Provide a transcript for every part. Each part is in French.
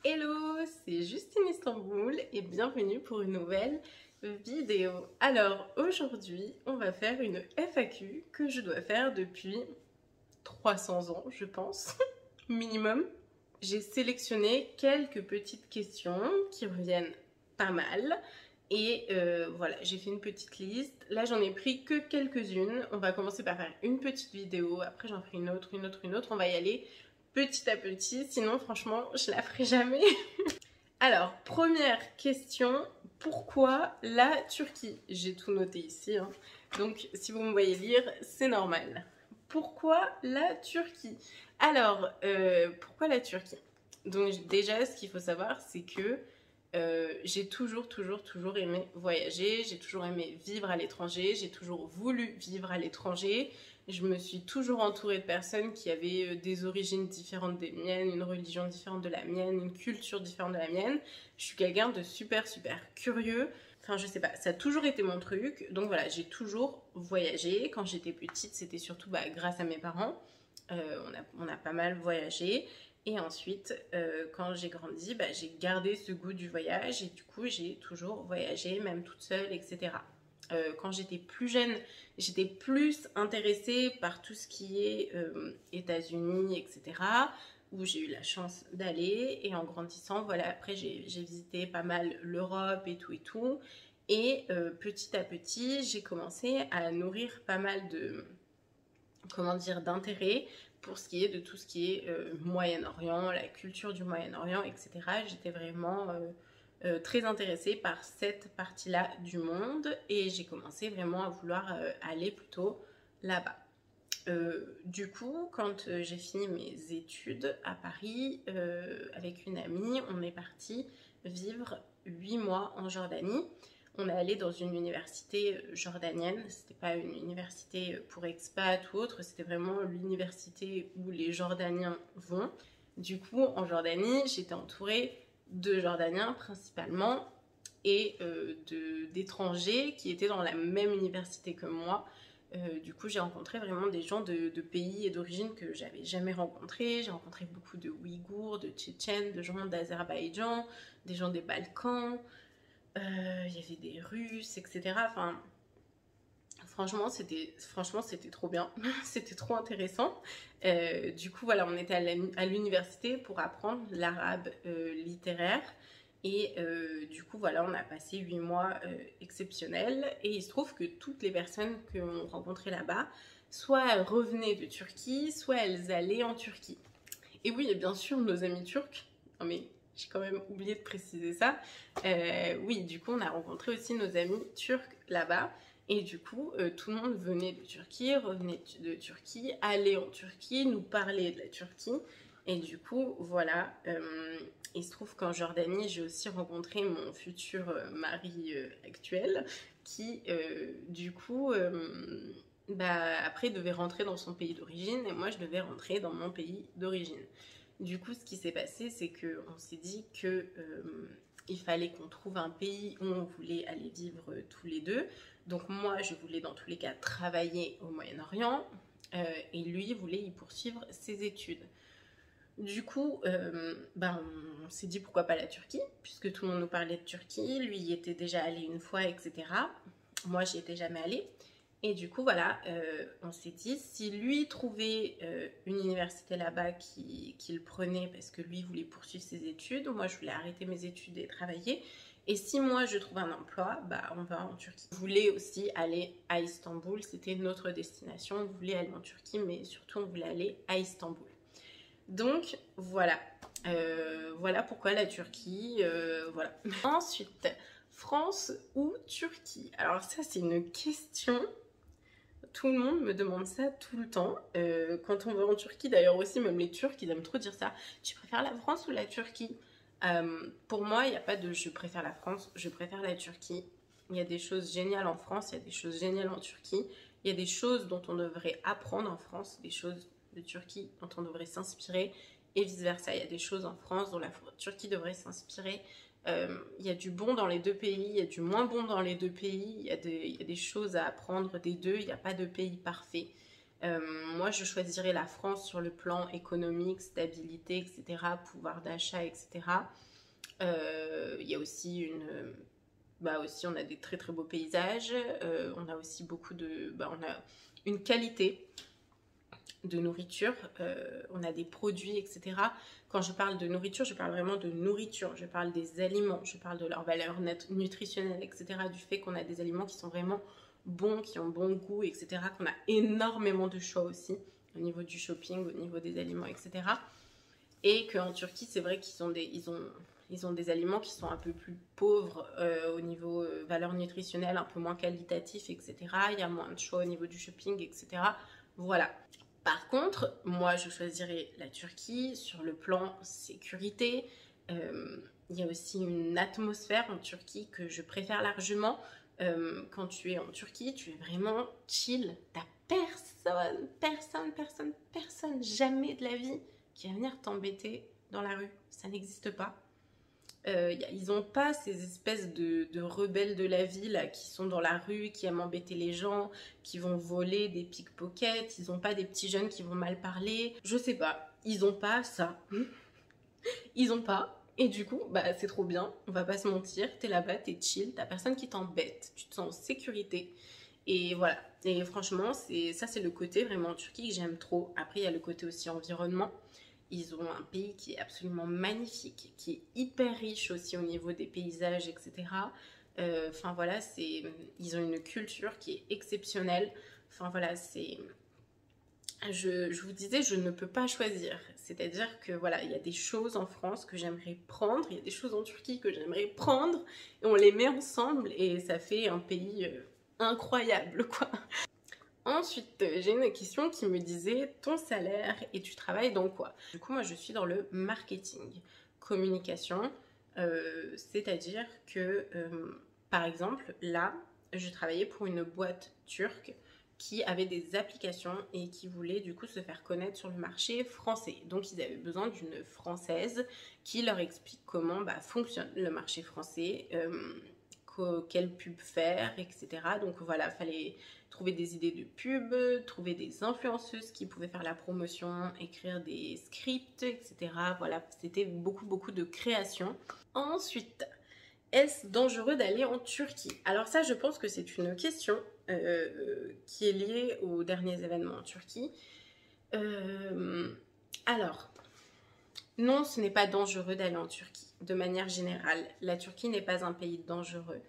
Hello, c'est Justine Istanbul et bienvenue pour une nouvelle vidéo. Alors aujourd'hui, on va faire une FAQ que je dois faire depuis 300 ans, je pense, minimum. J'ai sélectionné quelques petites questions qui reviennent pas mal. Et voilà, j'ai fait une petite liste. Là, j'en ai pris que quelques-unes. On va commencer par faire une petite vidéo. Après, j'en ferai une autre, une autre, une autre. On va y aller petit à petit. Sinon, franchement, je la ferai jamais. Alors, première question. Pourquoi la Turquie? J'ai tout noté ici, hein. Donc, si vous me voyez lire, c'est normal. Pourquoi la Turquie? Alors, pourquoi la Turquie? Donc, déjà, ce qu'il faut savoir, c'est que j'ai toujours aimé voyager, j'ai toujours aimé vivre à l'étranger, j'ai toujours voulu vivre à l'étranger. Je me suis toujours entourée de personnes qui avaient des origines différentes des miennes, une religion différente de la mienne, une culture différente de la mienne. Je suis quelqu'un de super curieux. Enfin, je sais pas, ça a toujours été mon truc. Donc voilà, j'ai toujours voyagé. Quand j'étais petite, c'était surtout grâce à mes parents. On a pas mal voyagé. Et ensuite, quand j'ai grandi, j'ai gardé ce goût du voyage et du coup, j'ai toujours voyagé, même toute seule, etc. Quand j'étais plus jeune, j'étais plus intéressée par tout ce qui est États-Unis, etc. où j'ai eu la chance d'aller. Et en grandissant, voilà, après, j'ai visité pas mal l'Europe et tout et tout. Et petit à petit, j'ai commencé à nourrir pas mal de, comment dire, d'intérêt pour ce qui est de tout ce qui est Moyen-Orient, la culture du Moyen-Orient, etc. J'étais vraiment très intéressée par cette partie-là du monde et j'ai commencé vraiment à vouloir aller plutôt là-bas. Du coup, quand j'ai fini mes études à Paris, avec une amie, on est parti vivre 8 mois en Jordanie. On est allé dans une université jordanienne, c'était pas une université pour expats ou autre, c'était vraiment l'université où les Jordaniens vont. Du coup, en Jordanie, j'étais entourée de Jordaniens principalement et d'étrangers qui étaient dans la même université que moi. Du coup, j'ai rencontré vraiment des gens de pays et d'origine que j'avais jamais rencontrés. J'ai rencontré beaucoup de Ouïghours, de Tchétchènes, de gens d'Azerbaïdjan, des gens des Balkans. Il y avait des Russes, etc. Enfin, franchement, c'était trop bien. C'était trop intéressant. Du coup, voilà, on était à l'université pour apprendre l'arabe littéraire. Et du coup, voilà, on a passé 8 mois exceptionnels. Et il se trouve que toutes les personnes qu'on rencontrait là-bas, soit elles revenaient de Turquie, soit elles allaient en Turquie. Et oui, et bien sûr, nos amis turcs. Non mais, j'ai quand même oublié de préciser ça. Oui, du coup, on a rencontré aussi nos amis turcs là-bas. Et du coup, tout le monde venait de Turquie, revenait de Turquie, allait en Turquie, nous parlait de la Turquie. Et du coup, voilà, il se trouve qu'en Jordanie, j'ai aussi rencontré mon futur mari actuel qui, du coup, après devait rentrer dans son pays d'origine et moi je devais rentrer dans mon pays d'origine. Du coup, ce qui s'est passé, c'est qu'on s'est dit que il fallait qu'on trouve un pays où on voulait aller vivre tous les deux. Donc moi, je voulais dans tous les cas travailler au Moyen-Orient et lui voulait y poursuivre ses études. Du coup, on s'est dit pourquoi pas la Turquie, puisque tout le monde nous parlait de Turquie, lui y était déjà allé une fois, etc. Moi, j'y étais jamais allée. Et du coup, voilà, on s'est dit, si lui trouvait une université là-bas qui le prenait parce que lui voulait poursuivre ses études, moi je voulais arrêter mes études et travailler. Et si moi je trouve un emploi, on va en Turquie. On voulait aussi aller à Istanbul, c'était notre destination. On voulait aller en Turquie, mais surtout on voulait aller à Istanbul. Donc voilà, voilà pourquoi la Turquie, voilà. Ensuite, France ou Turquie? Alors ça c'est une question, tout le monde me demande ça tout le temps. Quand on va en Turquie, d'ailleurs aussi, même les Turcs, ils aiment trop dire ça. Tu préfères la France ou la Turquie? Pour moi, il n'y a pas de je préfère la France, je préfère la Turquie. Il y a des choses géniales en France, il y a des choses géniales en Turquie. Il y a des choses dont on devrait apprendre en France, des choses de Turquie dont on devrait s'inspirer et vice-versa. Il y a des choses en France dont la Turquie devrait s'inspirer. Il y a du bon dans les deux pays, il y a du moins bon dans les deux pays, il y a des choses à apprendre des deux, il n'y a pas de pays parfait. Moi, je choisirais la France sur le plan économique, stabilité, etc., pouvoir d'achat, etc. Il y a aussi aussi, on a des très très beaux paysages. On a aussi on a une qualité de nourriture. On a des produits, etc. Quand je parle de nourriture, je parle vraiment de nourriture. Je parle des aliments, je parle de leur valeur nutritionnelle, etc. Du fait qu'on a des aliments qui sont vraiment bons, qui ont bon goût, etc. Qu'on a énormément de choix aussi au niveau du shopping, au niveau des aliments, etc. Et qu'en Turquie, c'est vrai ils ont des aliments qui sont un peu plus pauvres au niveau valeur nutritionnelle, un peu moins qualitatifs, etc. Il y a moins de choix au niveau du shopping, etc. Voilà. Par contre, moi, je choisirais la Turquie sur le plan sécurité. Il y a aussi une atmosphère en Turquie que je préfère largement. Quand tu es en Turquie, tu es vraiment chill. T'as personne, jamais de la vie qui va venir t'embêter dans la rue. Ça n'existe pas. Ils n'ont pas ces espèces de rebelles de la vie là, qui sont dans la rue, qui aiment embêter les gens, qui vont voler des pickpockets. Ils n'ont pas des petits jeunes qui vont mal parler. Je sais pas, ils n'ont pas ça. Ils n'ont pas. Et du coup, bah c'est trop bien, on va pas se mentir. T'es là-bas, t'es chill, t'as personne qui t'embête, tu te sens en sécurité. Et voilà. Et franchement, c'est le côté vraiment en Turquie que j'aime trop. Après, il y a le côté aussi environnement. Ils ont un pays qui est absolument magnifique, qui est hyper riche aussi au niveau des paysages, etc. Enfin voilà, ils ont une culture qui est exceptionnelle. Enfin voilà, je vous disais, je ne peux pas choisir. C'est-à-dire que voilà, il y a des choses en France que j'aimerais prendre, il y a des choses en Turquie que j'aimerais prendre, et on les met ensemble et ça fait un pays incroyable, quoi. Ensuite, j'ai une question qui me disait ton salaire et tu travailles dans quoi? Du coup, moi, je suis dans le marketing, communication, c'est-à-dire que, par exemple, là, je travaillais pour une boîte turque qui avait des applications et qui voulait du coup se faire connaître sur le marché français. Donc, ils avaient besoin d'une française qui leur explique comment fonctionne le marché français, quelle pub faire, etc. Donc voilà, fallait trouver des idées de pub, trouver des influenceuses qui pouvaient faire la promotion, écrire des scripts, etc. Voilà, c'était beaucoup de création. Ensuite, est-ce dangereux d'aller en Turquie? Alors ça, je pense que c'est une question qui est liée aux derniers événements en Turquie. Alors, non, ce n'est pas dangereux d'aller en Turquie. De manière générale, la Turquie n'est pas un pays dangereux.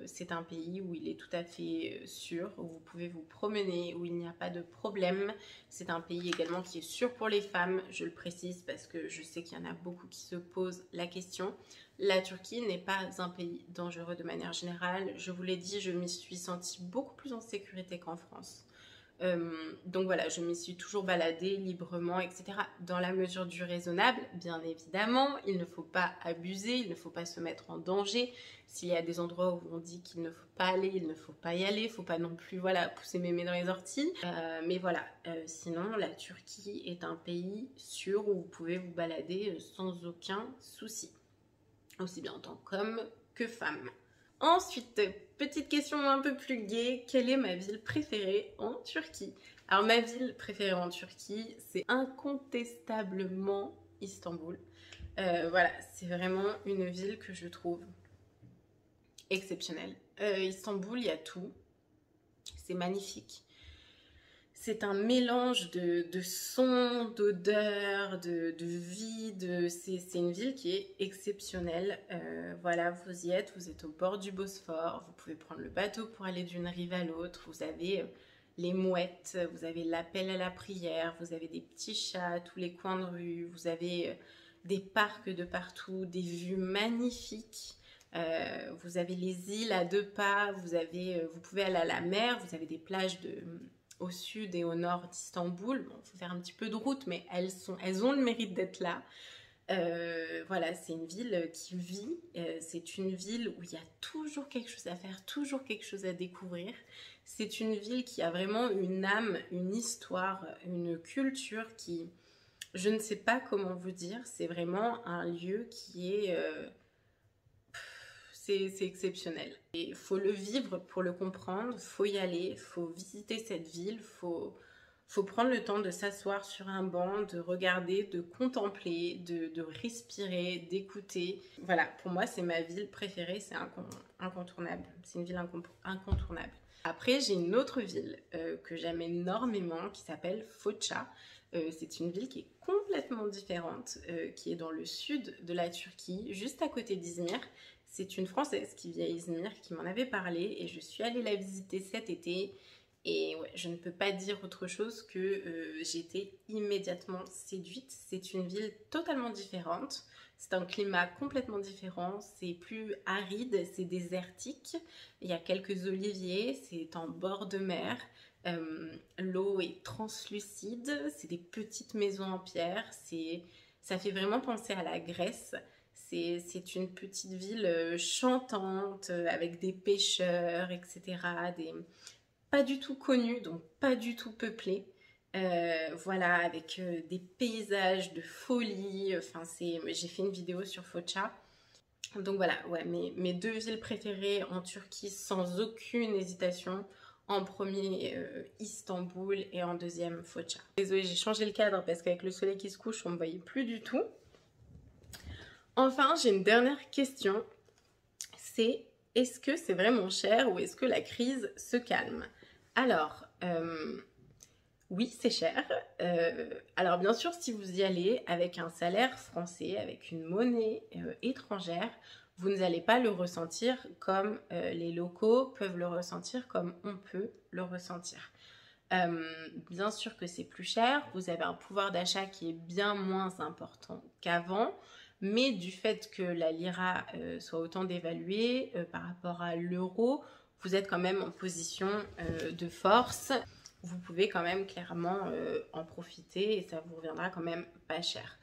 C'est un pays où il est tout à fait sûr, où vous pouvez vous promener, où il n'y a pas de problème. C'est un pays également qui est sûr pour les femmes, je le précise parce que je sais qu'il y en a beaucoup qui se posent la question. La Turquie n'est pas un pays dangereux de manière générale. Je vous l'ai dit, je m'y suis sentie beaucoup plus en sécurité qu'en France. Donc voilà, je m'y suis toujours baladée librement, etc. Dans la mesure du raisonnable, bien évidemment. Il ne faut pas abuser, il ne faut pas se mettre en danger. S'il y a des endroits où on dit qu'il ne faut pas aller, il ne faut pas y aller. Il ne faut pas non plus pousser mémé dans les orties. Mais voilà, sinon la Turquie est un pays sûr où vous pouvez vous balader sans aucun souci. Aussi bien en tant qu'homme que femme. Ensuite, petite question un peu plus gaie, quelle est ma ville préférée en Turquie? Alors ma ville préférée en Turquie, c'est incontestablement Istanbul. Voilà, c'est vraiment une ville que je trouve exceptionnelle. Istanbul, il y a tout, c'est magnifique. C'est un mélange de sons, d'odeurs, de vie. C'est une ville qui est exceptionnelle. Voilà, vous y êtes, vous êtes au bord du Bosphore. Vous pouvez prendre le bateau pour aller d'une rive à l'autre. Vous avez les mouettes, vous avez l'appel à la prière, vous avez des petits chats à tous les coins de rue. Vous avez des parcs de partout, des vues magnifiques. Vous avez les îles à deux pas. Vous pouvez aller à la mer. Vous avez des plages au sud et au nord d'Istanbul. Bon, il faut faire un petit peu de route, mais elles ont le mérite d'être là. Voilà, c'est une ville qui vit. C'est une ville où il y a toujours quelque chose à faire, toujours quelque chose à découvrir. C'est une ville qui a vraiment une âme, une histoire, une culture qui... Je ne sais pas comment vous dire. C'est vraiment un lieu qui est... c'est exceptionnel. Il faut le vivre pour le comprendre, il faut y aller, il faut visiter cette ville, faut Faut prendre le temps de s'asseoir sur un banc, de regarder, de contempler, de respirer, d'écouter. Voilà, pour moi, c'est ma ville préférée, c'est incontournable. C'est une ville incontournable. Après, j'ai une autre ville que j'aime énormément qui s'appelle Foça. C'est une ville qui est complètement différente, qui est dans le sud de la Turquie, juste à côté d'Izmir. C'est une Française qui vit à Izmir qui m'en avait parlé et je suis allée la visiter cet été. Et ouais, je ne peux pas dire autre chose que j'ai été immédiatement séduite. C'est une ville totalement différente. C'est un climat complètement différent. C'est plus aride, c'est désertique. Il y a quelques oliviers, c'est en bord de mer. L'eau est translucide. C'est des petites maisons en pierre. Ça fait vraiment penser à la Grèce. C'est une petite ville chantante avec des pêcheurs, etc. Pas du tout connu, donc pas du tout peuplé. Voilà, avec des paysages de folie. Enfin, j'ai fait une vidéo sur Foça. Donc voilà, ouais, mes deux villes préférées en Turquie sans aucune hésitation. En premier, Istanbul et en deuxième, Foça. Désolée, j'ai changé le cadre parce qu'avec le soleil qui se couche, on ne me voyait plus du tout. Enfin, j'ai une dernière question. C'est, est-ce que c'est vraiment cher ou est-ce que la crise se calme? Alors, oui, c'est cher. Alors, bien sûr, si vous y allez avec un salaire français, avec une monnaie étrangère, vous n'allez pas le ressentir comme les locaux peuvent le ressentir, comme on peut le ressentir. Bien sûr que c'est plus cher, vous avez un pouvoir d'achat qui est bien moins important qu'avant, mais du fait que la lira soit autant dévaluée par rapport à l'euro, vous êtes quand même en position de force. Vous pouvez quand même clairement en profiter et ça vous reviendra quand même pas cher.